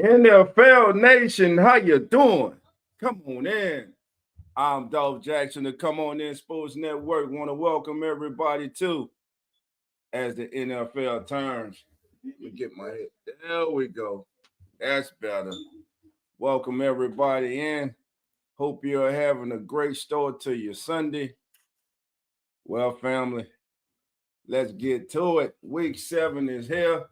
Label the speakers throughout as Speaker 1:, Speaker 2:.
Speaker 1: NFL Nation, how you doing? Come on in. I'm Dolph Jackson to Come On In Sports Network. Want to welcome everybody to as the NFL turns. Let me get my head. There we go. That's better. Welcome everybody in. Hope you're having a great start to your Sunday. Well, family, let's get to it. Week 7 is here.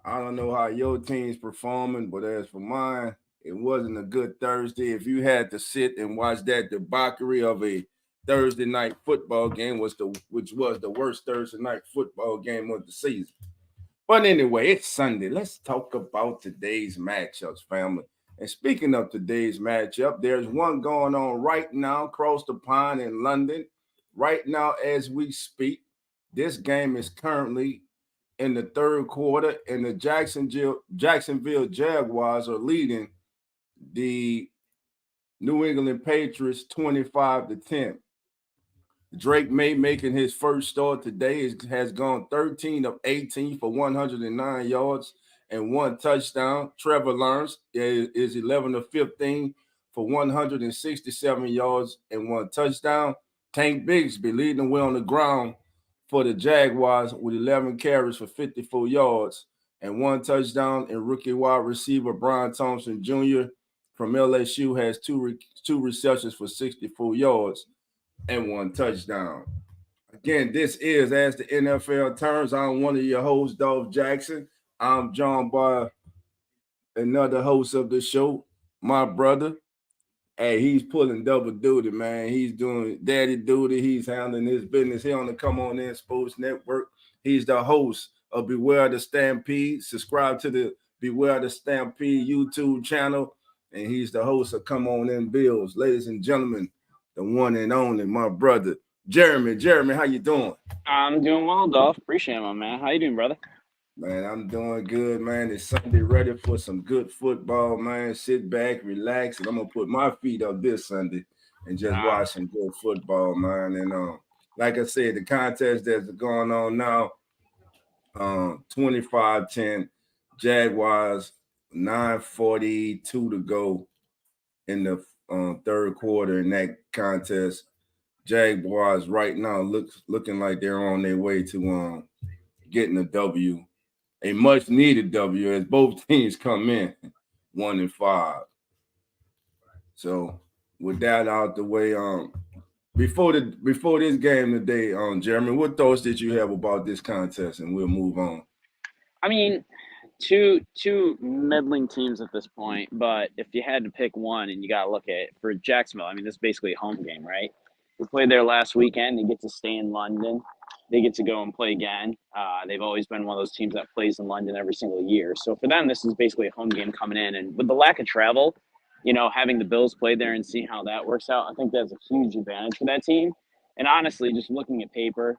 Speaker 1: I don't know how your team's performing, but as for mine, it wasn't a good Thursday. If you had to sit and watch that debauchery of a Thursday night football game, which was the worst Thursday night football game of the season. But anyway, it's Sunday. Let's talk about today's matchups, family. And speaking of today's matchup, there's one going on right now across the pond in London. Right now, as we speak, this game is currently in the third quarter, and the Jacksonville Jaguars are leading the New England Patriots 25-10. Drake May making his first start today has gone 13 of 18 for 109 yards and 1 touchdown. Trevor Lawrence is 11 of 15 for 167 yards and 1 touchdown. Tank Bigsby leading the way on the ground for the Jaguars with 11 carries for 54 yards and 1 touchdown. And rookie wide receiver Brian Thompson Jr. from LSU has two receptions for 64 yards and 1 touchdown. Again, this is As the NFL Turns. I'm one of your hosts, Dolph Jackson. I'm joined by another host of the show, my brother. Hey, he's pulling double duty, man. He's doing daddy duty. He's handling his business here on the Come On In Sports Network. He's the host of Beware the Stampede. Subscribe to the Beware the Stampede YouTube channel. And he's the host of Come On In Bills. Ladies and gentlemen, the one and only, my brother, Jeremy. Jeremy, how you doing?
Speaker 2: I'm doing well, Dolph. Appreciate it, my man. How you doing, brother?
Speaker 1: Man, I'm doing good, man. It's Sunday, ready for some good football, man. Sit back, relax, and I'm gonna put my feet up this Sunday and just watch some good football, man. And like I said, the contest that's going on now, 25-10, Jaguars, 9:42 to go in the third quarter in that contest. Jaguars right now looking like they're on their way to getting a W. A much needed W as both teams come in 1-5. So with that out the way, before this game today, Jeremy, what thoughts did you have about this contest? And we'll move on.
Speaker 2: I mean, two middling teams at this point, but if you had to pick one and you got to look at it for Jacksonville, I mean, this is basically a home game, right? We played there last weekend. They get to stay in London. They get to go and play again. They've always been one of those teams that plays in London every single year. So for them, this is basically a home game coming in. And with the lack of travel, having the Bills play there and see how that works out, I think that's a huge advantage for that team. And honestly, just looking at paper,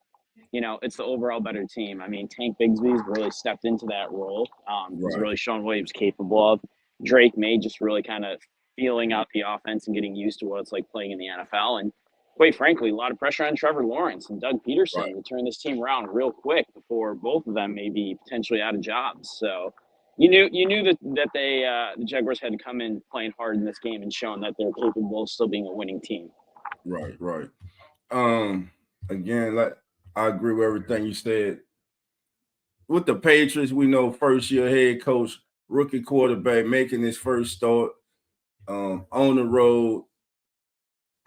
Speaker 2: it's the overall better team. I mean, Tank Bigsby's really stepped into that role. He's really shown what he was capable of. Drake May just really kind of feeling out the offense and getting used to what it's like playing in the NFL. And quite frankly, a lot of pressure on Trevor Lawrence and Doug Peterson to turn this team around real quick before both of them may be potentially out of jobs. So you knew that the Jaguars had to come in playing hard in this game and showing that they're capable of still being a winning team.
Speaker 1: Right. Again, like I agree with everything you said. With the Patriots, we know first-year head coach, rookie quarterback making his first start on the road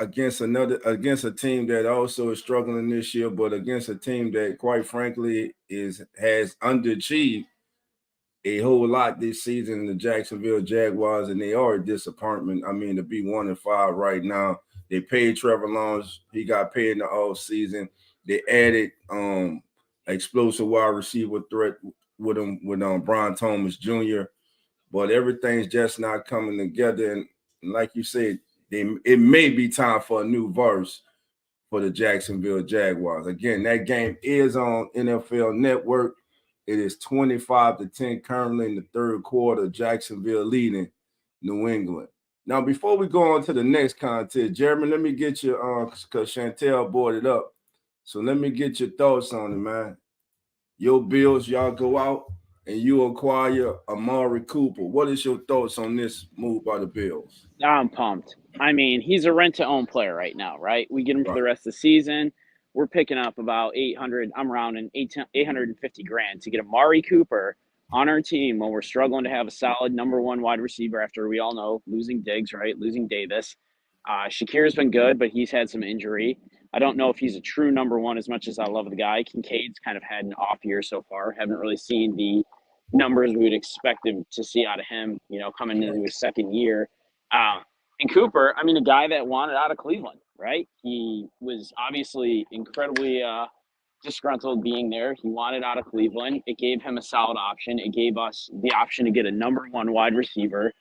Speaker 1: against a team that also is struggling this year, but against a team that, quite frankly, has underachieved a whole lot this season, the Jacksonville Jaguars, and they are a disappointment. I mean, to be 1-5 right now. They paid Trevor Lawrence. He got paid in the offseason. They added explosive wide receiver threat with Brian Thomas Jr., but everything's just not coming together. And like you said, it may be time for a new verse for the Jacksonville Jaguars. Again, that game is on NFL Network. It is 25-10 currently in the third quarter. Jacksonville leading New England. Now, before we go on to the next contest, Jeremy, let me get you because Chantel brought it up. So let me get your thoughts on it, man. Your Bills, y'all go out and you acquire Amari Cooper. What is your thoughts on this move by the Bills?
Speaker 2: I'm pumped. I mean, he's a rent-to-own player right now, right? We get him for
Speaker 1: Right,
Speaker 2: the rest of the season. We're picking up about 800. I'm rounding 850 grand to get Amari Cooper on our team when we're struggling to have a solid number one wide receiver after we all know losing Diggs, right? Losing Davis. Shakir's been good, but he's had some injury. I don't know if he's a true number one as much as I love the guy. Kincaid's kind of had an off year so far. Haven't really seen the numbers we would expect him to see out of him, coming into his second year. Uh, and Cooper, I mean, a guy that wanted out of Cleveland, right? He was obviously incredibly disgruntled being there. He wanted out of Cleveland. It gave him a solid option. It gave us the option to get a number one wide receiver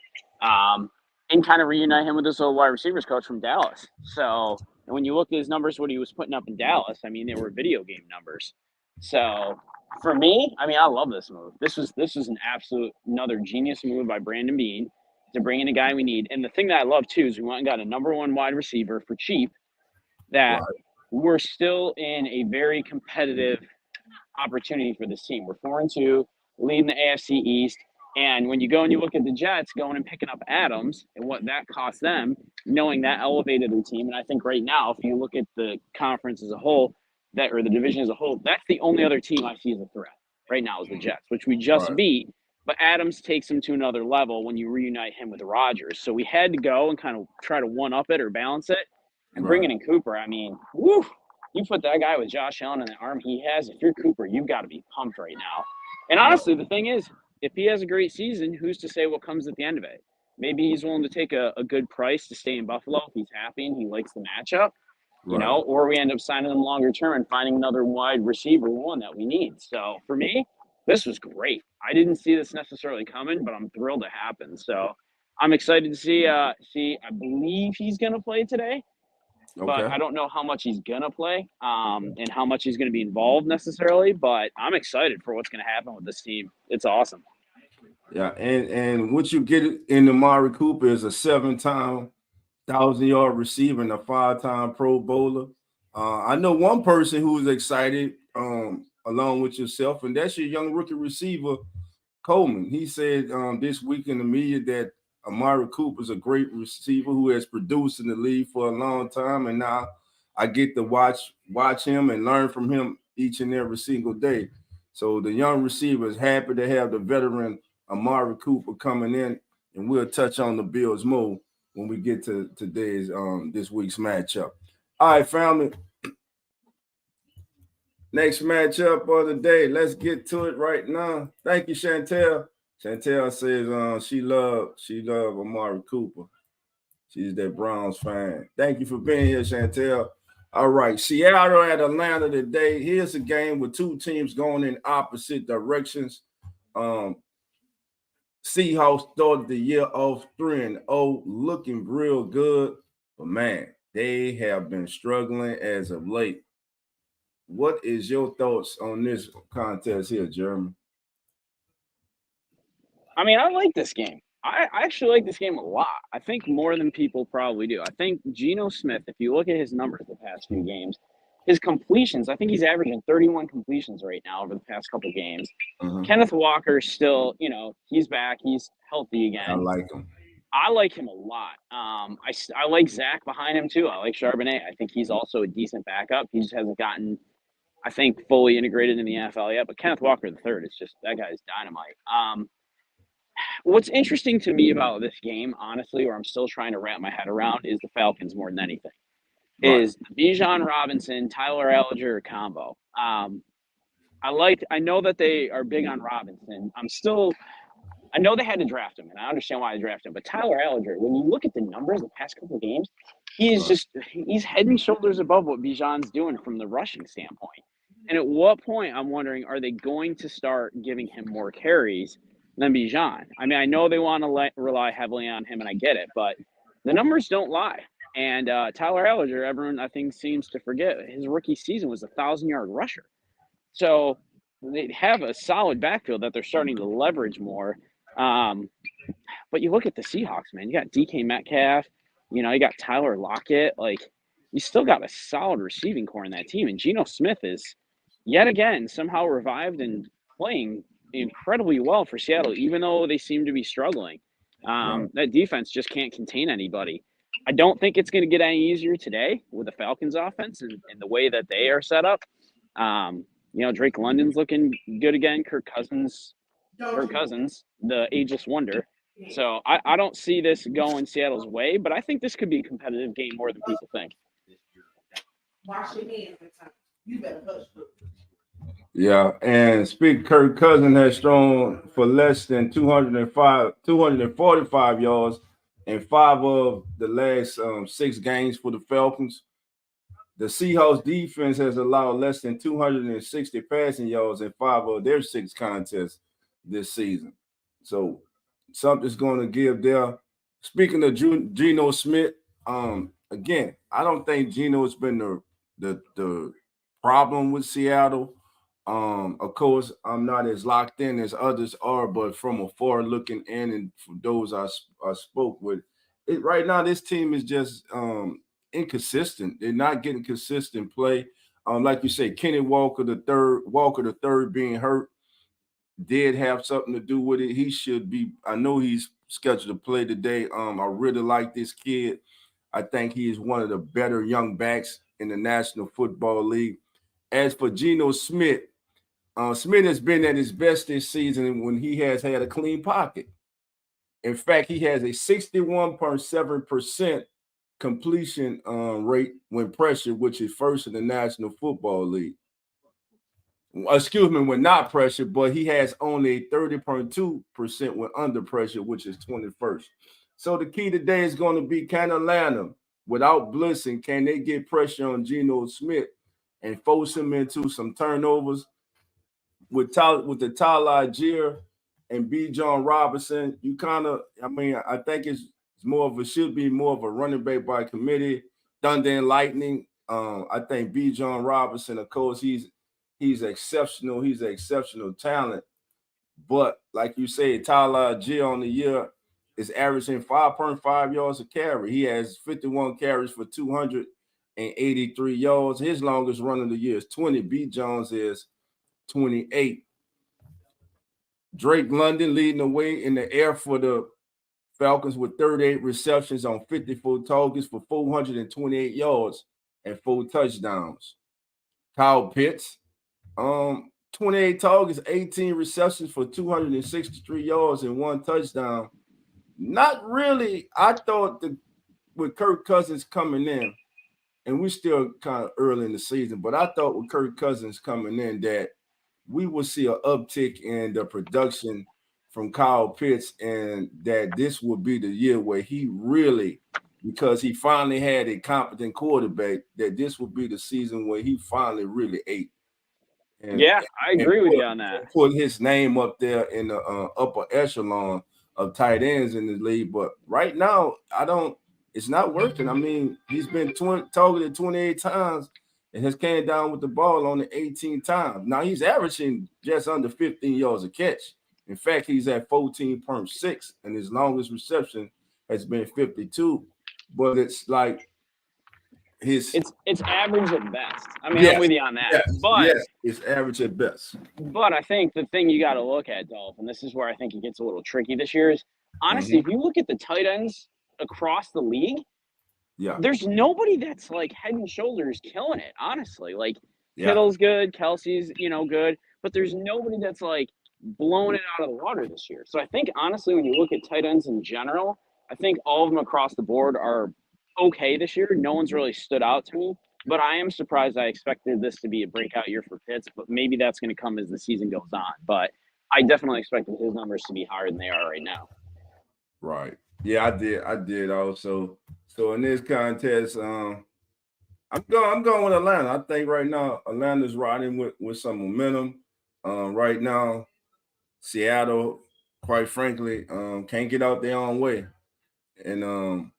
Speaker 2: and kind of reunite him with this old wide receivers coach from Dallas. So, and when you look at his numbers, what he was putting up in Dallas, I mean, they were video game numbers. So, for me, I mean, I love this move. This was an absolute another genius move by Brandon Beane to bring in a guy we need. And the thing that I love too is we went and got a number one wide receiver for cheap that
Speaker 1: right,
Speaker 2: we're still in a very competitive opportunity for this team. We're 4-2, leading the AFC East. And when you go and you look at the Jets going and picking up Adams and what that cost them, knowing that elevated the team. And I think right now, if you look at the conference as a whole, or the division as a whole, that's the only other team I see as a threat right now is the Jets, which we just
Speaker 1: right,
Speaker 2: beat. But Adams takes him to another level when you reunite him with Rodgers. So we had to go and kind of try to one up it or balance it. And
Speaker 1: right,
Speaker 2: bringing in Cooper, I mean, woo, you put that guy with Josh Allen and the arm he has, if you're Cooper, you've got to be pumped right now. And
Speaker 1: right,
Speaker 2: honestly, the thing is, if he has a great season, who's to say what comes at the end of it? Maybe he's willing to take a good price to stay in Buffalo if he's happy and he likes the matchup,
Speaker 1: right.
Speaker 2: or we end up signing him longer term and finding another wide receiver one that we need. So for me, this was great. I didn't see this necessarily coming, but I'm thrilled it happened. So I'm excited to see. I believe he's going to play today, but
Speaker 1: Okay.
Speaker 2: I don't know how much he's gonna play, and how much he's gonna be involved necessarily. But I'm excited for what's gonna happen with this team. It's awesome.
Speaker 1: Yeah, and what you get in Amari Cooper is a 7-time 1,000-yard receiver and a 5-time Pro Bowler. I know one person who's excited, along with yourself, and that's your young rookie receiver, Coleman. He said this week in the media that Amari Cooper is a great receiver who has produced in the league for a long time, and now I get to watch him and learn from him each and every single day. So the young receiver is happy to have the veteran Amari Cooper coming in, and we'll touch on the Bills more when we get to today's this week's matchup. All right, family. Next matchup of the day. Let's get to it right now. Thank you, Chantel. Chantel says she love Amari Cooper. She's that Browns fan. Thank you for being here, Chantel. All right, Seattle at Atlanta today. Here's a game with two teams going in opposite directions. Seahawks started the year off 3-0, looking real good, but man, they have been struggling as of late. What is your thoughts on this contest here, Jeremy?
Speaker 2: I mean, I like this game. I actually like this game a lot. I think more than people probably do. I think Geno Smith, if you look at his numbers the past few games, his completions, I think he's averaging 31 completions right now over the past couple games.
Speaker 1: Uh-huh.
Speaker 2: Kenneth Walker still, he's back. He's healthy
Speaker 1: I
Speaker 2: again.
Speaker 1: like him.
Speaker 2: I like him a lot. I like Zach behind him too. I like Charbonnet. I think he's also a decent backup. He just hasn't gotten, I think, fully integrated in the NFL yet. But Kenneth Walker the third is just that guy's dynamite. What's interesting to me about this game, honestly, or I'm still trying to wrap my head around, is the Falcons more than anything.
Speaker 1: Right.
Speaker 2: Is the Bijan Robinson, Tyler Algier combo. I know that they are big on Robinson. I know they had to draft him, and I understand why they drafted him. But Tyler Algier, when you look at the numbers the past couple of games,
Speaker 1: Right.
Speaker 2: he's head and shoulders above what Bijan's doing from the rushing standpoint. And at what point, I'm wondering, are they going to start giving him more carries than Bijan? I mean, I know they want to rely heavily on him, and I get it, but the numbers don't lie. And Tyler Algier, everyone I think seems to forget, his rookie season was a 1,000-yard rusher. So they have a solid backfield that they're starting to leverage more. But you look at the Seahawks, man. You got DK Metcalf. You got Tyler Lockett. Like, you still got a solid receiving core in that team. And Geno Smith is yet again somehow revived and playing incredibly well for Seattle, even though they seem to be struggling. That defense just can't contain anybody. I don't think it's going to get any easier today with the Falcons offense and the way that they are set up. Drake London's looking good again. Kirk Cousins, the ageless wonder. So I don't see this going Seattle's way, but I think this could be a competitive game more than people think.
Speaker 1: Yeah, and Kirk Cousins has thrown for less than 245 yards in 5 of the last 6 games for the Falcons. The Seahawks defense has allowed less than 260 passing yards in 5 of their 6 contests this season. So something's going to give there. Speaking of Geno Smith, again, I don't think Geno's been the problem with Seattle. Of course, I'm not as locked in as others are, but from afar looking in, and for those I spoke with, right now this team is just inconsistent. They're not getting consistent play. Like you say, Kenny Walker the third being hurt did have something to do with it. He should be. I know he's scheduled to play today. I really like this kid. I think he is one of the better young backs in the National Football League. As for Geno Smith, Smith has been at his best this season when he has had a clean pocket. In fact, he has a 61.7% completion rate when pressured, which is first in the National Football League. Excuse me, when not pressured, but he has only 30.2% when under pressure, which is 21st. So the key today is going to be, can Atlanta, without blitzing, can they get pressure on Geno Smith and force him into some turnovers? With the Tyler Algier and B. John Robinson, you I think should be more of a running back by committee. Thunder and Lightning. I think B. John Robinson, of course, he's exceptional. He's an exceptional talent. But like you say, Tyler Algier on the year is averaging 5.5 yards a carry. He has 51 carries for 283 yards. His longest run of the year is 20. B. Jones is 28. Drake London leading the way in the air for the Falcons with 38 receptions on 54 targets for 428 yards and 4 touchdowns. Kyle Pitts, 28 targets, 18 receptions for 263 yards and 1 touchdown. Not really. I thought with Kirk Cousins coming in, and we're still kind of early in the season, but I thought with Kirk Cousins coming in that we will see an uptick in the production from Kyle Pitts, and that this will be the year where he really, because he finally had a competent quarterback, that this will be the season where he finally really ate.
Speaker 2: I agree with you on that.
Speaker 1: Put his name up there in the upper echelon of tight ends in the league. But right now, it's not working. I mean, he's been targeted 28 times and has came down with the ball only 18 times. Now he's averaging just under 15 yards a catch. In fact, he's at 14.6, and his longest reception has been 52. But it's like
Speaker 2: it's average at best. I mean, I'm with you on that.
Speaker 1: Yes, it's average at best.
Speaker 2: But I think the thing you got to look at, Dolph, and this is where I think it gets a little tricky this year, is honestly, if you look at the tight ends across the league, there's nobody that's like head and shoulders killing it, honestly. Like Kittle's good, Kelsey's, good, but there's nobody that's like blowing it out of the water this year. So I think honestly, when you look at tight ends in general, I think all of them across the board are okay this year. No one's really stood out to me, but I am surprised. I expected this to be a breakout year for Pitts, but maybe that's going to come as the season goes on. But I definitely expected his numbers to be higher than they are right now.
Speaker 1: Right. Yeah, I did also. So in this contest, I'm going with Atlanta. I think right now Atlanta's riding with some momentum. Right now, Seattle, quite frankly, can't get out their own way. And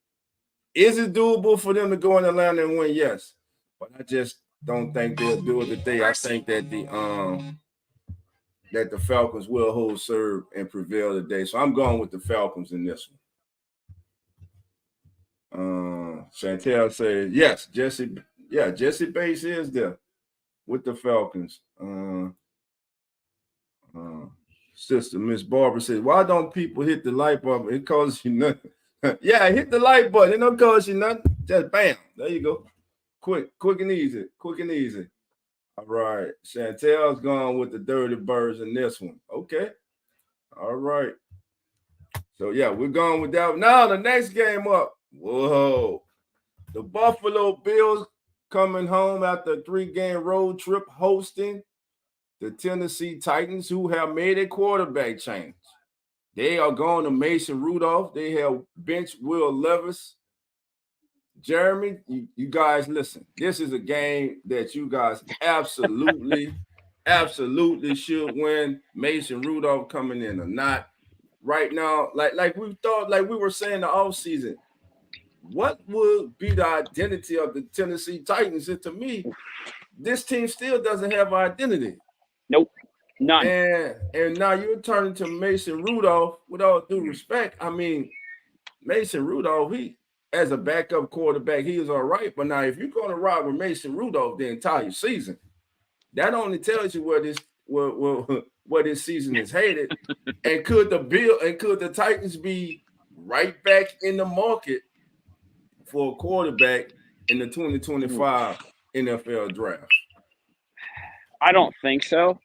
Speaker 1: is it doable for them to go in Atlanta and win? Yes, but I just don't think they'll do it today. I think that the Falcons will hold serve and prevail today. So I'm going with the Falcons in this one. Chantel says yes. Jesse Bates is there with the Falcons. Sister Miss Barbara says, "Why don't people hit the like button? It costs you nothing." Yeah, hit the like button. It don't cost you nothing. Just bam. There you go. Quick and easy. Quick and easy. All right. Chantel's gone with the dirty birds in this one. Okay. All right. So yeah, we're going with that. Now the next game up. Whoa. The Buffalo Bills coming home after a 3-game road trip hosting the Tennessee Titans, who have made a quarterback change. They are going to Mason Rudolph. They have bench Will Levis. Jeremy, you guys listen. This is a game that you guys absolutely should win. Mason Rudolph coming in or not. Right now, like we thought, like we were saying the offseason, what would be the identity of the Tennessee Titans? And to me, this team still doesn't have an identity.
Speaker 2: Nope. None.
Speaker 1: And now you're turning to Mason Rudolph. With all due respect, I mean, Mason Rudolph, he as a backup quarterback, he is all right. But now, if you're going to ride with Mason Rudolph the entire season, that only tells you where this season is headed. And could the Titans be right back in the market for a quarterback in the 2025 NFL draft?
Speaker 2: I don't think so.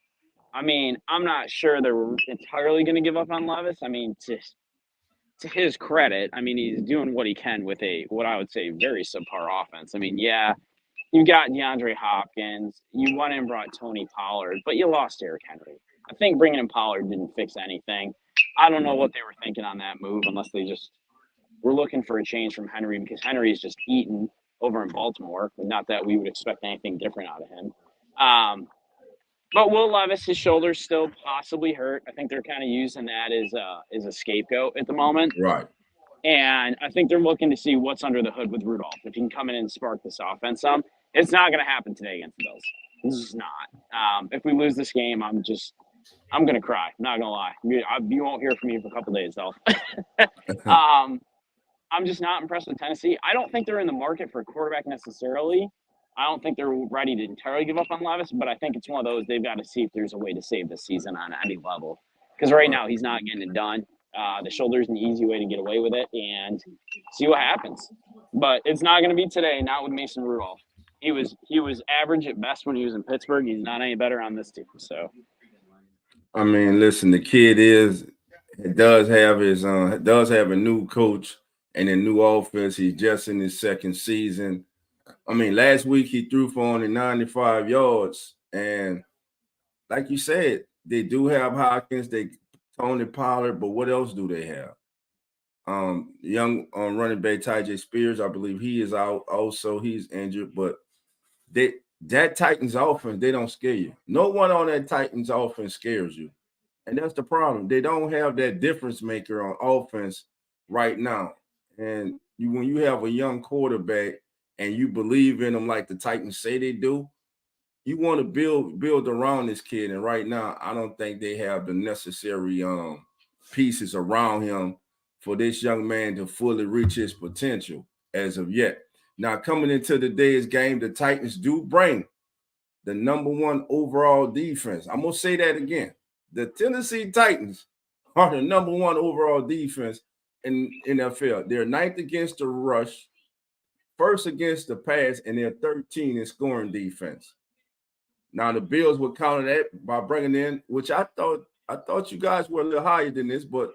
Speaker 2: I mean, I'm not sure they're entirely going to give up on Levis. I mean, to his credit, I mean, he's doing what he can with what I would say very subpar offense. I mean, yeah, you got DeAndre Hopkins, you went and brought Tony Pollard, but you lost Derrick Henry. I think bringing in Pollard didn't fix anything. I don't know what they were thinking on that move, unless they just were looking for a change from Henry, because Henry is just eaten over in Baltimore. Not that we would expect anything different out of him. But Will Levis, his shoulder's still possibly hurt. I think they're kind of using that as a scapegoat at the moment.
Speaker 1: Right.
Speaker 2: And I think they're looking to see what's under the hood with Rudolph. If he can come in and spark this offense some, it's not going to happen today against the Bills. It's just not. If we lose this game, I'm going to cry. I'm not going to lie. You won't hear from me for a couple days, though. I'm just not impressed with Tennessee. I don't think they're in the market for a quarterback necessarily. I don't think they're ready to entirely give up on Levis, but I think it's one of those they've got to see if there's a way to save this season on any level. Because right now he's not getting it done. The shoulder's an easy way to get away with it and see what happens. But it's not going to be today, not with Mason Rudolph. He was average at best when he was in Pittsburgh. He's not any better on this team. So,
Speaker 1: I mean, listen, the kid does have a new coach and a new offense. He's just in his second season. I mean, last week he threw for only 95 yards. And like you said, they do have Hopkins, Tony Pollard, but what else do they have? Young running back Tyjae Spears, I believe he is out also. He's injured, but that Titans offense, they don't scare you. No one on that Titans offense scares you. And that's the problem. They don't have that difference maker on offense right now. And when you have a young quarterback and you believe in them like the Titans say they do, you want to build around this kid. And right now, I don't think they have the necessary pieces around him for this young man to fully reach his potential as of yet. Now, coming into today's game, the Titans do bring the number one overall defense. I'm going to say that again. The Tennessee Titans are the number one overall defense in NFL. They're ninth against the rush, first against the pass, and they're 13 in scoring defense. Now the Bills would counter that by bringing in, which I thought you guys were a little higher than this, but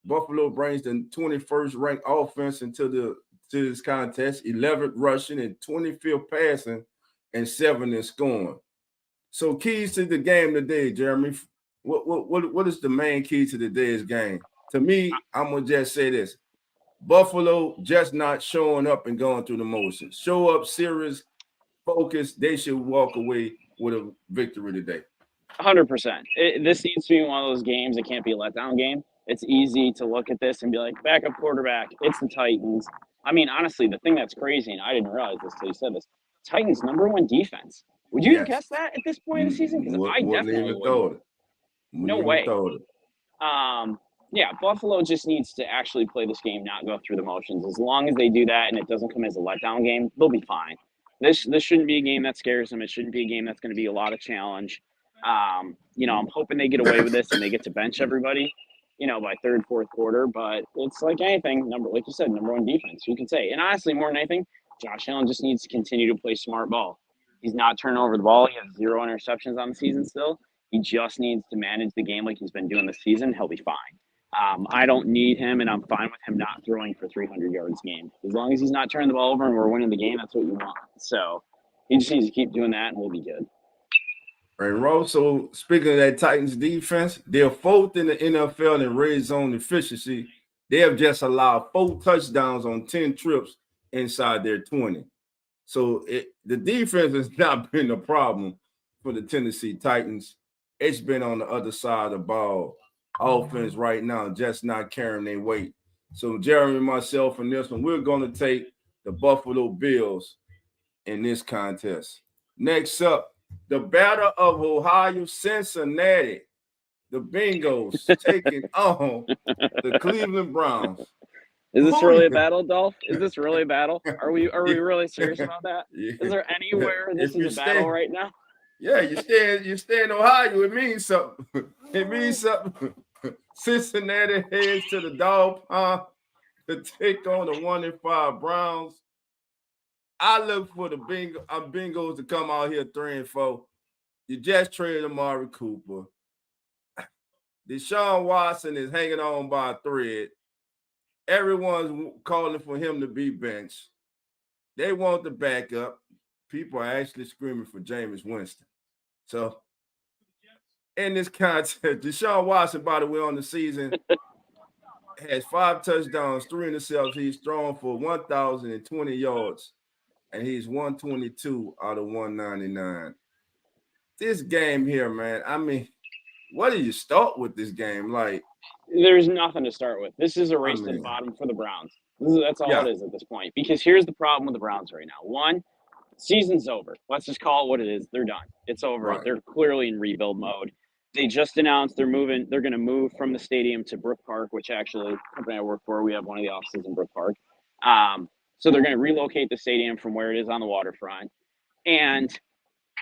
Speaker 1: Buffalo brings the 21st ranked offense to this contest, 11th rushing and 25th passing, and 7th in scoring. So keys to the game today, Jeremy. What is the main key to today's game? To me, I'm gonna just say this: Buffalo just not showing up and going through the motions. Show up serious, focus. They should walk away with a victory today.
Speaker 2: 100%. This needs to be one of those games. It can't be a letdown game. It's easy to look at this and be like, backup quarterback. It's the Titans. I mean, honestly, the thing that's crazy, and I didn't realize this till you said this, Titans number one defense. Would you have guessed that at this point in the season? Because I definitely would. No way. Yeah, Buffalo just needs to actually play this game, not go through the motions. As long as they do that and it doesn't come as a letdown game, they'll be fine. This shouldn't be a game that scares them. It shouldn't be a game that's going to be a lot of challenge. I'm hoping they get away with this and they get to bench everybody, by third, fourth quarter. But it's like anything, like you said, number one defense. Who can say? And honestly, more than anything, Josh Allen just needs to continue to play smart ball. He's not turning over the ball. He has 0 interceptions on the season still. He just needs to manage the game like he's been doing this season. He'll be fine. I don't need him, and I'm fine with him not throwing for 300 yards a game. As long as he's not turning the ball over and we're winning the game, that's what you want. So he just needs to keep doing that, and we'll be good.
Speaker 1: And Rose, so speaking of that Titans defense, they're fourth in the NFL in red zone efficiency. They have just allowed 4 touchdowns on 10 trips inside their 20. So the defense has not been a problem for the Tennessee Titans. It's been on the other side of the ball. Offense right now just not carrying their weight. So Jeremy, myself, and this one, we're going to take the Buffalo Bills in this contest. Next up, the Battle of Ohio, Cincinnati. The Bengals taking on the Cleveland Browns.
Speaker 2: Is this really a battle, Dolph? Is this really a battle? Are we really serious about that? Is there anywhere this is a battle right now?
Speaker 1: Yeah, you stay in Ohio. It means something. It means something. Cincinnati heads to the Dog Pound to take on the 1-5 Browns. I look for the Bengals to come out here 3-4. You just traded Amari Cooper. Deshaun Watson is hanging on by a thread. Everyone's calling for him to be benched. They want the backup. People are actually screaming for Jameis Winston. So, in this contest, Deshaun Watson, by the way, on the season, has 5 touchdowns, 3 interceptions. He's thrown for 1,020 yards, and he's 122 out of 199. This game here, man, I mean, what do you start with this game? Like,
Speaker 2: there's nothing to start with. This is a race to the bottom for the Browns. That's all it is at this point. Because here's the problem with the Browns right now. One, season's over. Let's just call it what it is. They're done. It's over. Right. They're clearly in rebuild mode. They just announced they're moving. They're going to move from the stadium to Brook Park, which actually, the company I work for, we have one of the offices in Brook Park. So they're going to relocate the stadium from where it is on the waterfront. And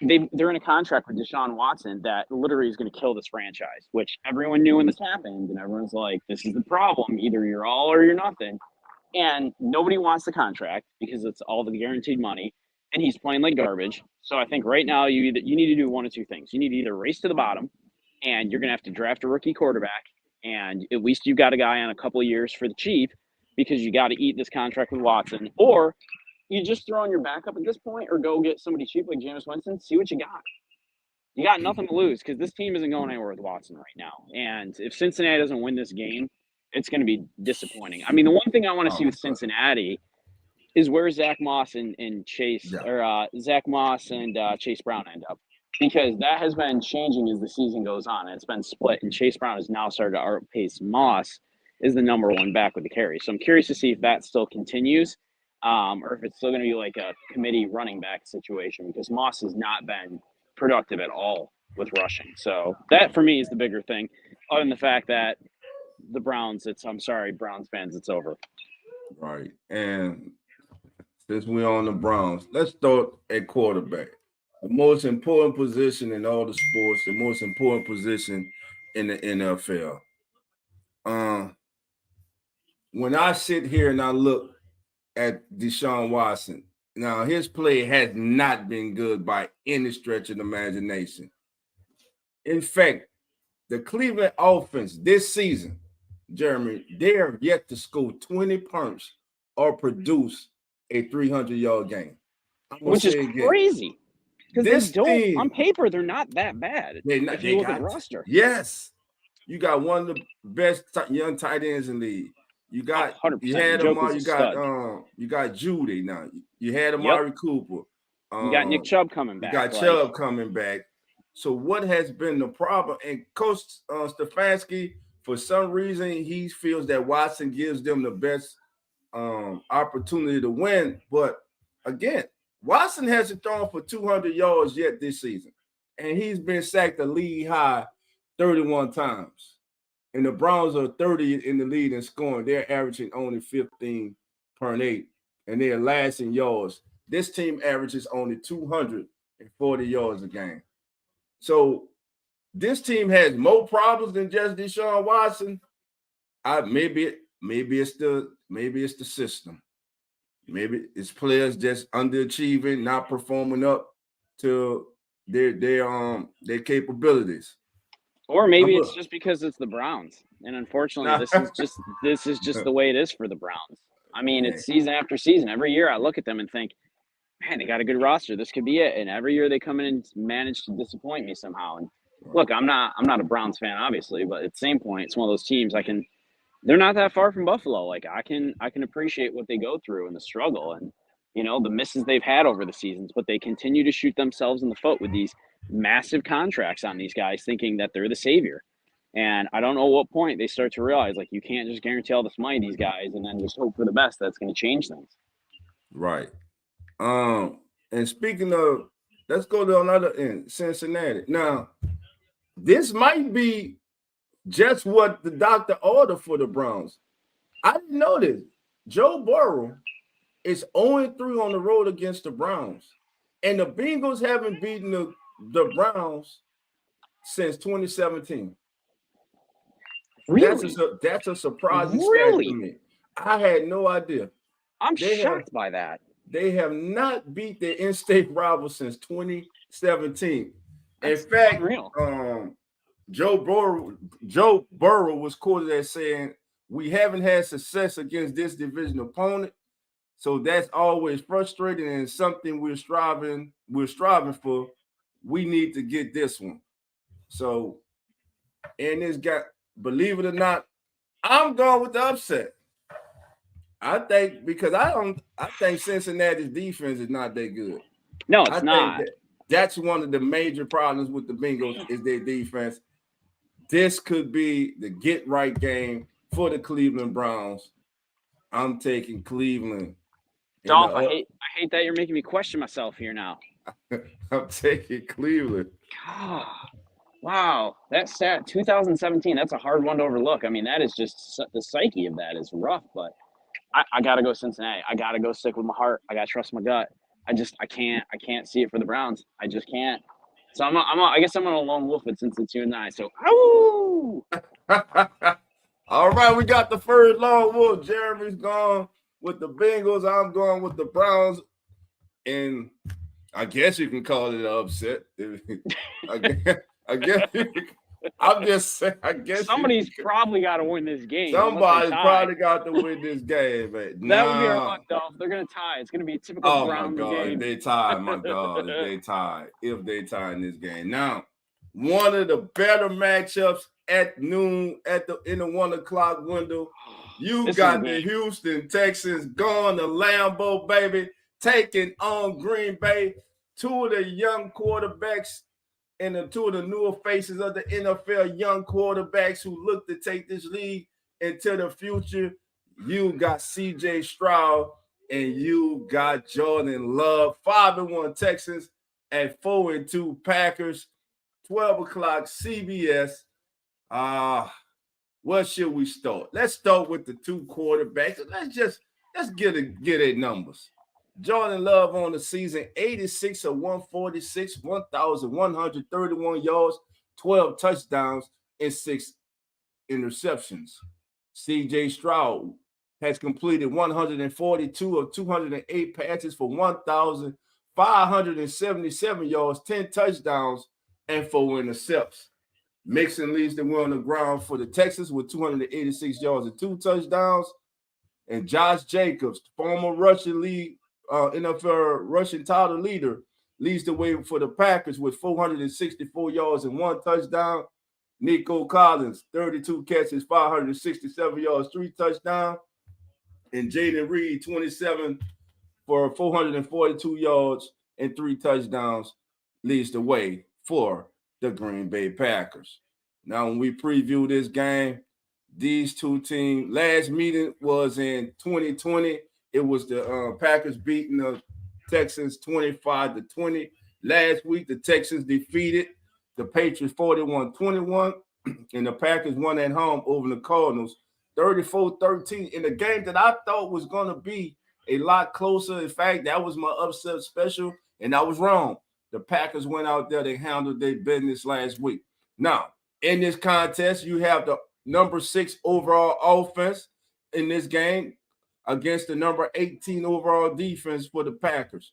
Speaker 2: they're in a contract with Deshaun Watson that literally is going to kill this franchise, which everyone knew when this happened. And everyone's like, this is the problem. Either you're all or you're nothing. And nobody wants the contract because it's all the guaranteed money. And he's playing like garbage. So I think right now you need to do one of two things. You need to either race to the bottom, and you're going to have to draft a rookie quarterback. And at least you've got a guy on a couple of years for the cheap because you got to eat this contract with Watson. Or you just throw on your backup at this point, or go get somebody cheap like Jameis Winston, see what you got. You got nothing to lose because this team isn't going anywhere with Watson right now. And if Cincinnati doesn't win this game, it's going to be disappointing. I mean, the one thing I want to see with Cincinnati is where Zach Moss and Chase Zach Moss and Chase Brown end up, because that has been changing as the season goes on. It's been split, and Chase Brown has now started to outpace Moss as the number one back with the carry. So I'm curious to see if that still continues, or if it's still going to be like a committee running back situation, because Moss has not been productive at all with rushing. So that for me is the bigger thing, other than the fact that the Browns, I'm sorry, Browns fans, it's over.
Speaker 1: Right. And since we're on the Browns, let's start at quarterback. The most important position in all the sports, the most important position in the NFL. When I sit here and I look at Deshaun Watson, now his play has not been good by any stretch of the imagination. In fact, the Cleveland offense this season, Jeremy, they are yet to score 20 points or produce a 300-yard game.
Speaker 2: Which is crazy. Because they don't, on paper, they're not that bad. If you look at the roster.
Speaker 1: Yes. You got one of the best young tight ends in the league. You got
Speaker 2: 100%.
Speaker 1: You got Judy now. You had Amari Cooper.
Speaker 2: You got Nick Chubb coming back.
Speaker 1: You got Chubb coming back. So what has been the problem? And Coach Stefanski, for some reason, he feels that Watson gives them the best opportunity to win. But again, Watson hasn't thrown for 200 yards yet this season. And he's been sacked a league high 31 times. And the Browns are 30th in the lead in scoring. They're averaging only 15.8, and they're last in yards. This team averages only 240 yards a game. So this team has more problems than just Deshaun Watson. Maybe it's the system. Maybe it's players just underachieving, not performing up to their capabilities.
Speaker 2: Or maybe it's just because it's the Browns, and unfortunately, this is just the way it is for the Browns. I mean, it's season after season. Every year, I look at them and think, man, they got a good roster. This could be it. And every year, they come in and manage to disappoint me somehow. And look, I'm not a Browns fan, obviously, but at the same point, it's one of those teams they're not that far from Buffalo. Like I can appreciate what they go through and the struggle and the misses they've had over the seasons, but they continue to shoot themselves in the foot with these massive contracts on these guys, thinking that they're the savior. And I don't know what point they start to realize like you can't just guarantee all this money to these guys and then just hope for the best. That's going to change things.
Speaker 1: Right. And speaking of, let's go to another end, Cincinnati. Now, this might be just what the doctor ordered for the Browns. I didn't know this. Joe Burrow is 0-3 on the road against the Browns. And the Bengals haven't beaten the Browns since 2017.
Speaker 2: Really?
Speaker 1: That's a surprising stat to me. I had no idea.
Speaker 2: I'm shocked by that.
Speaker 1: They have not beat their in-state rival since 2017. In fact,
Speaker 2: unreal.
Speaker 1: Joe Burrow was quoted as saying, "We haven't had success against this division opponent, so that's always frustrating and something we're striving for. We need to get this one." So, and this guy, believe it or not, I'm going with the upset. I think because I think Cincinnati's defense is not that good.
Speaker 2: No, it's not.
Speaker 1: That's one of the major problems with the Bengals is their defense. This could be the get right game for the Cleveland Browns. I'm taking Cleveland.
Speaker 2: Dolph, I hate that you're making me question myself here now.
Speaker 1: I'm taking Cleveland.
Speaker 2: God. Wow, that stat 2017. That's a hard one to overlook. I mean, that is just the psyche of that is rough. But I gotta go Cincinnati. I gotta go stick with my heart. I gotta trust my gut. I can't see it for the Browns. I just can't. So I guess I'm gonna lone wolf it since it's you and I. So, ow!
Speaker 1: All right, we got the first lone wolf. Jeremy's gone with the Bengals. I'm going with the Browns, and I guess you can call it an upset. I guess I'm just saying. I guess
Speaker 2: somebody's probably got to win this game.
Speaker 1: Somebody's probably got to win this game, but
Speaker 2: that would be our luck, Dolph. They're gonna tie. It's gonna be a typical Browns game.
Speaker 1: If they tie, my God, if they tie in this game. Now, one of the better matchups at noon in the 1 o'clock window. You got the Houston Texans going to Lambeau, baby, taking on Green Bay. Two of the young quarterbacks and two of the newer faces of the NFL, young quarterbacks who look to take this league into the future. You got C.J. Stroud and you got Jordan Love. 5-1 Texans and 4-2 Packers. 12 o'clock CBS. Where should we start? Let's start with the two quarterbacks. Let's get their numbers. Jordan Love on the season, 86 of 146, 1,131 yards, 12 touchdowns, and 6 interceptions. C.J. Stroud has completed 142 of 208 passes for 1,577 yards, 10 touchdowns, and 4 interceptions. Mixon leads the way on the ground for the Texans with 286 yards and 2 touchdowns. And Josh Jacobs, former Russian league NFL rushing title leader, leads the way for the Packers with 464 yards and 1 touchdown. Nico Collins, 32 catches, 567 yards, 3 touchdowns. And Jaden Reed, 27 for 442 yards and 3 touchdowns, leads the way for the Green Bay Packers. Now, when we preview this game, these two teams, last meeting was in 2020. It was the Packers beating the Texans 25-20. Last week, the Texans defeated the Patriots 41-21, and the Packers won at home over the Cardinals 34-13 in a game that I thought was going to be a lot closer. In fact, that was my upset special, and I was wrong. The Packers went out there, they handled their business last week. Now, in this contest, you have the number 6 overall offense in this game against the number 18 overall defense for the Packers.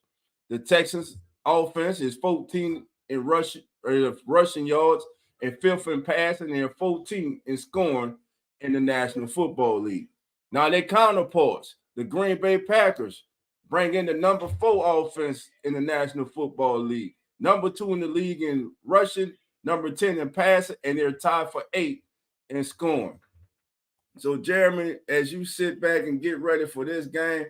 Speaker 1: The Texans offense is 14 in rushing yards and 5th in passing and 14 in scoring in the National Football League. Now, their counterparts, the Green Bay Packers, bring in the number 4 offense in the National Football League, number 2 in the league in rushing, number 10 in passing, and they're tied for 8 in scoring. So, Jeremy, as you sit back and get ready for this game,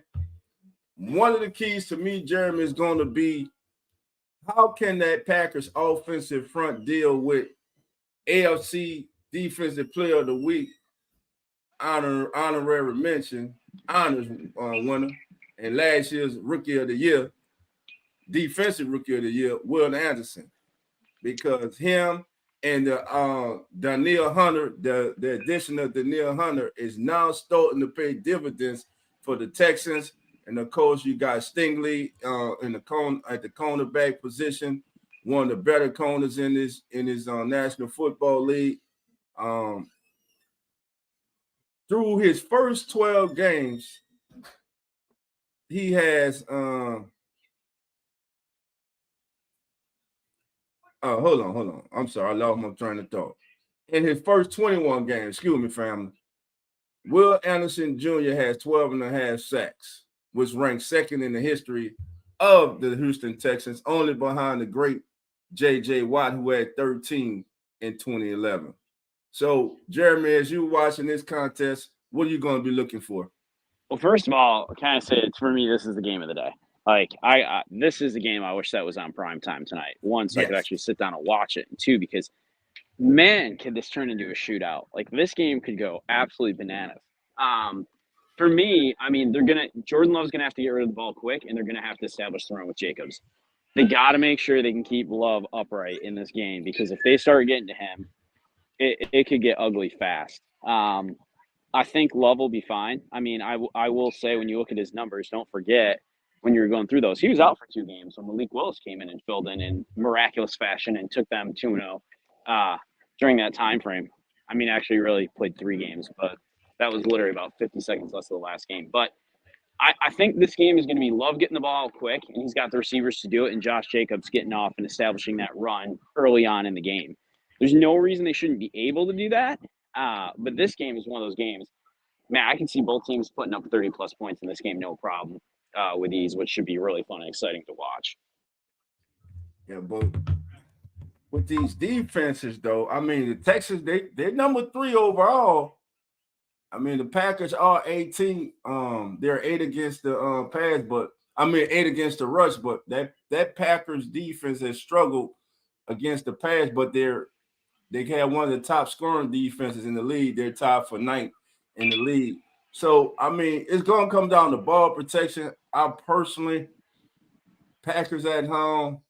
Speaker 1: one of the keys to me, Jeremy, is going to be how can that Packers offensive front deal with AFC Defensive Player of the Week, honorary mention, honors winner, and last year's Rookie of the Year, Defensive Rookie of the Year, Will Anderson, because him and the Danielle Hunter, the addition of Danielle Hunter is now starting to pay dividends for the Texans. And of course, you got Stingley at the cornerback position, one of the better corners in his National Football League. Through his first 12 games, he has hold on. I'm sorry, I lost my train of thought. In his first 21 games, excuse me, family, Will Anderson Jr. has 12 and a half sacks, which ranks second in the history of the Houston Texans, only behind the great J.J. Watt, who had 13 in 2011. So, Jeremy, as you're watching this contest, what are you going to be looking for?
Speaker 2: Well, first of all, I kind of say it's for me, this is the game of the day. Like, this is the game I wish that was on prime time tonight. One, so I could actually sit down and watch it. And two, because, man, could this turn into a shootout. Like, this game could go absolutely bananas. For me, I mean, Jordan Love's going to have to get rid of the ball quick, and they're going to have to establish the run with Jacobs. They got to make sure they can keep Love upright in this game, because if they start getting to him, it could get ugly fast. I think Love will be fine. I mean, I will say, when you look at his numbers, don't forget when you're going through those, he was out for 2 games when Malik Willis came in and filled in miraculous fashion and took them 2-0 during that time frame. I mean, actually really played 3 games, but that was literally about 50 seconds less of the last game. But I think this game is going to be Love getting the ball quick, and he's got the receivers to do it, and Josh Jacobs getting off and establishing that run early on in the game. There's no reason they shouldn't be able to do that. But this game is one of those games, man, I can see both teams putting up 30-plus points in this game, no problem, with ease, which should be really fun and exciting to watch.
Speaker 1: Yeah, but with these defenses, though, I mean, the Texans, they're number 3 overall. I mean, the Packers are 18. They're 8 against the pass, but I mean 8 against the rush. But that Packers defense has struggled against the pass, but they have one of the top scoring defenses in the league. They're tied for 9th in the league. So I mean, it's going to come down to ball protection. I personally, Packers at home.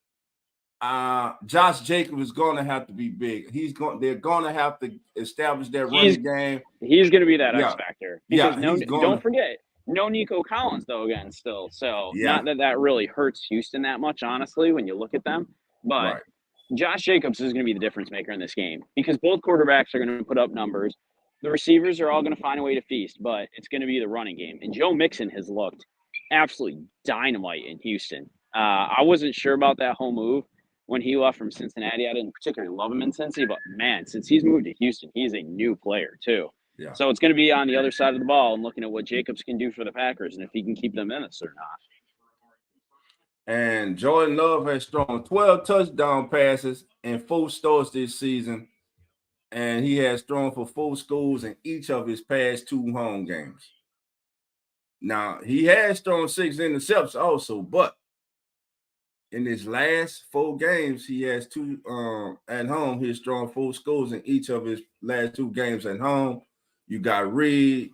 Speaker 1: Josh Jacobs is going to have to be big. They're going to have to establish that running game.
Speaker 2: He's going to be that X factor. Because don't forget, no Nico Collins though again still. So not that really hurts Houston that much, honestly, when you look at them. But Josh Jacobs is going to be the difference maker in this game, because both quarterbacks are going to put up numbers. The receivers are all going to find a way to feast, but it's going to be the running game. And Joe Mixon has looked absolutely dynamite in Houston. I wasn't sure about that whole move when he left from Cincinnati. I didn't particularly love him in Cincy, but man, since he's moved to Houston, he's a new player too. Yeah. So it's going to be on the other side of the ball and looking at what Jacobs can do for the Packers and if he can keep them in this or not.
Speaker 1: And Jordan Love has thrown 12 touchdown passes in 4 starts this season, and he has thrown for 4 scores in each of his past 2 home games. Now, he has thrown 6 interceptions also, but in his last 4 games, he has 2 at home. He's thrown 4 scores in each of his last 2 games at home. You got Reed.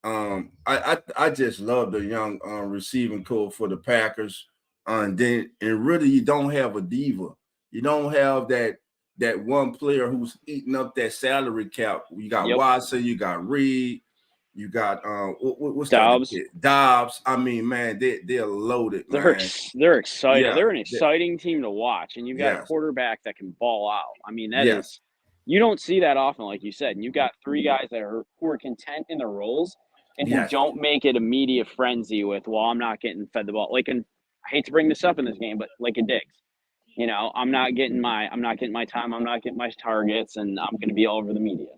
Speaker 1: I just love the young receiving core for the Packers. And really, you don't have a diva. You don't have that one player who's eating up that salary cap. You got Watson, you got Reed, you got what's
Speaker 2: Dobbs.
Speaker 1: That? Dobbs. I mean, man, they're loaded.
Speaker 2: They're excited.
Speaker 1: Yeah,
Speaker 2: they're an exciting team to watch, and you've got a quarterback that can ball out. I mean, that is You don't see that often, like you said. And you've got three guys who are content in their roles and who
Speaker 1: Yes.
Speaker 2: don't make it a media frenzy with, well, I'm not getting fed the ball. Like, and I hate to bring this up in this game, but like a Diggs, I'm not getting my time, I'm not getting my targets, and I'm going to be all over the media.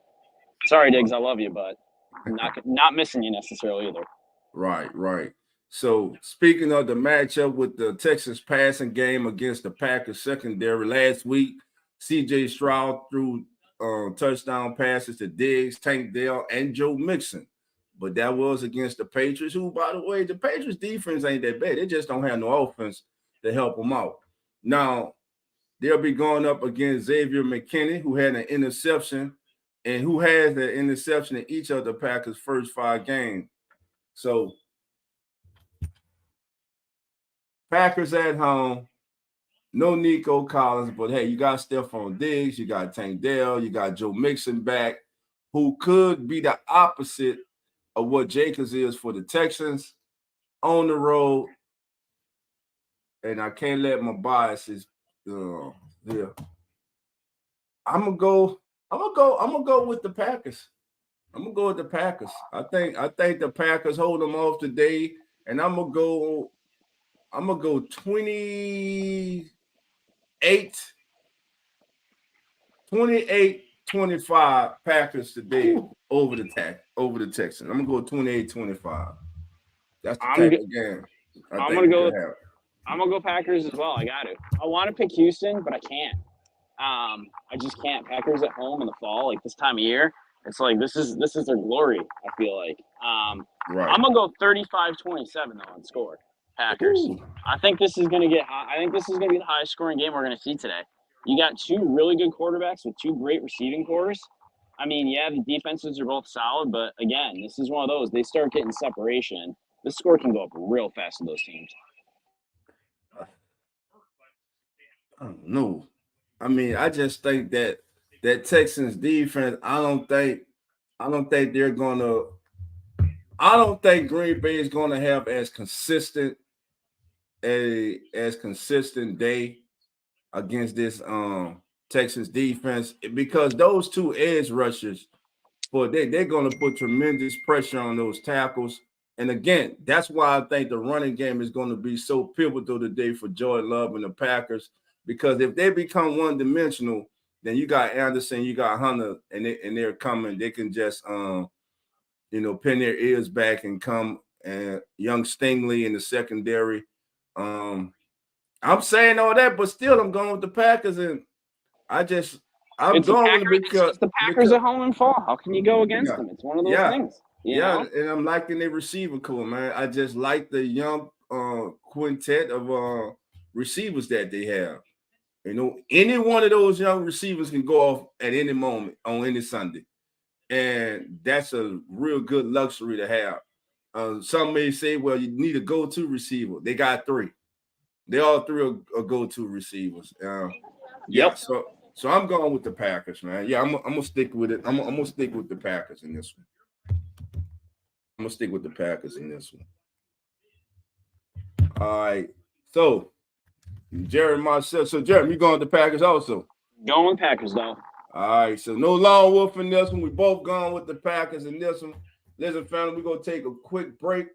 Speaker 2: Sorry, Diggs, I love you, but I'm not missing you necessarily either.
Speaker 1: Right. So speaking of the matchup with the Texas passing game against the Packers secondary last week, C.J. Stroud threw touchdown passes to Diggs, Tank Dell, and Joe Mixon. But that was against the Patriots, who, by the way, the Patriots defense ain't that bad. They just don't have no offense to help them out. Now, they'll be going up against Xavier McKinney, who had an interception and who has an interception in each of the Packers' first 5 games. So Packers at home, no Nico Collins, but hey, you got Stephon Diggs, you got Tank Dell, you got Joe Mixon back, who could be the opposite of what Jacobs is for the Texans on the road. And I can't let my biases, yeah. I'm gonna go with the Packers. I'm gonna go with the Packers. I think the Packers hold them off today, and I'm gonna go 28-25 Packers today over the Texans. I'm gonna go 28-25. That's the type of game
Speaker 2: I'm gonna go Packers as well. I got to. I want to pick Houston, but I can't. I just can't. Packers at home in the fall, like this time of year, it's like this is their glory. I feel like.
Speaker 1: Right.
Speaker 2: I'm gonna go 35-27 though on score. Packers. Ooh. I think this is gonna get high. I think this is gonna be the highest scoring game we're gonna see today. You got 2 really good quarterbacks with 2 great receiving cores. I mean, yeah, the defenses are both solid, but again, this is one of those. They start getting separation. The score can go up real fast with those teams.
Speaker 1: I don't know. I mean, I just think that Texans defense, I don't think they're gonna. I don't think Green Bay is gonna have as consistent day against this Texans defense, because those 2 edge rushers, they're gonna put tremendous pressure on those tackles. And again, that's why I think the running game is going to be so pivotal today for Joey Love and the Packers. Because if they become one-dimensional, then you got Anderson, you got Hunter, and they're coming. They can just, pin their ears back and come. And young Stingley in the secondary. I'm saying all that, but still, I'm going with the Packers, and I'm going
Speaker 2: because the Packers are home and fall. How can you go against them? It's one of those things. You know?
Speaker 1: And I'm liking their receiver core, man. I just like the young quintet of receivers that they have. Any one of those young receivers can go off at any moment on any Sunday. And that's a real good luxury to have. Some may say, well, you need a go-to receiver. They got 3. They all 3 are go-to receivers. Yeah, so I'm going with the Packers, man. Yeah, I'm gonna stick with it. I'm gonna stick with the Packers in this one. I'm gonna stick with the Packers in this one. All right. So Jerry, myself. So Jeremy, you going with the Packers also?
Speaker 2: Going with Packers though.
Speaker 1: All right. So no Lone Wolf in this one. We both going with the Packers in this one. Listen, family, we're gonna take a quick break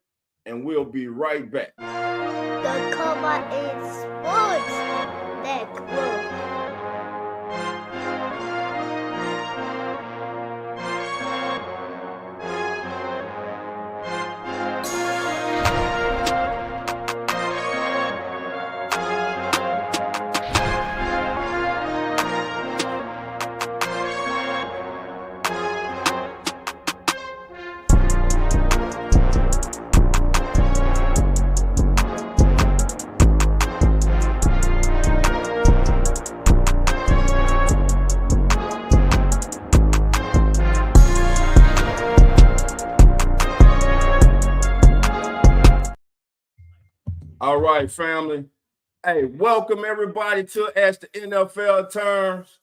Speaker 1: and we'll be right back.
Speaker 3: The Cover is Sports Network.
Speaker 1: All right, family. Hey, welcome everybody to As the NFL Turns.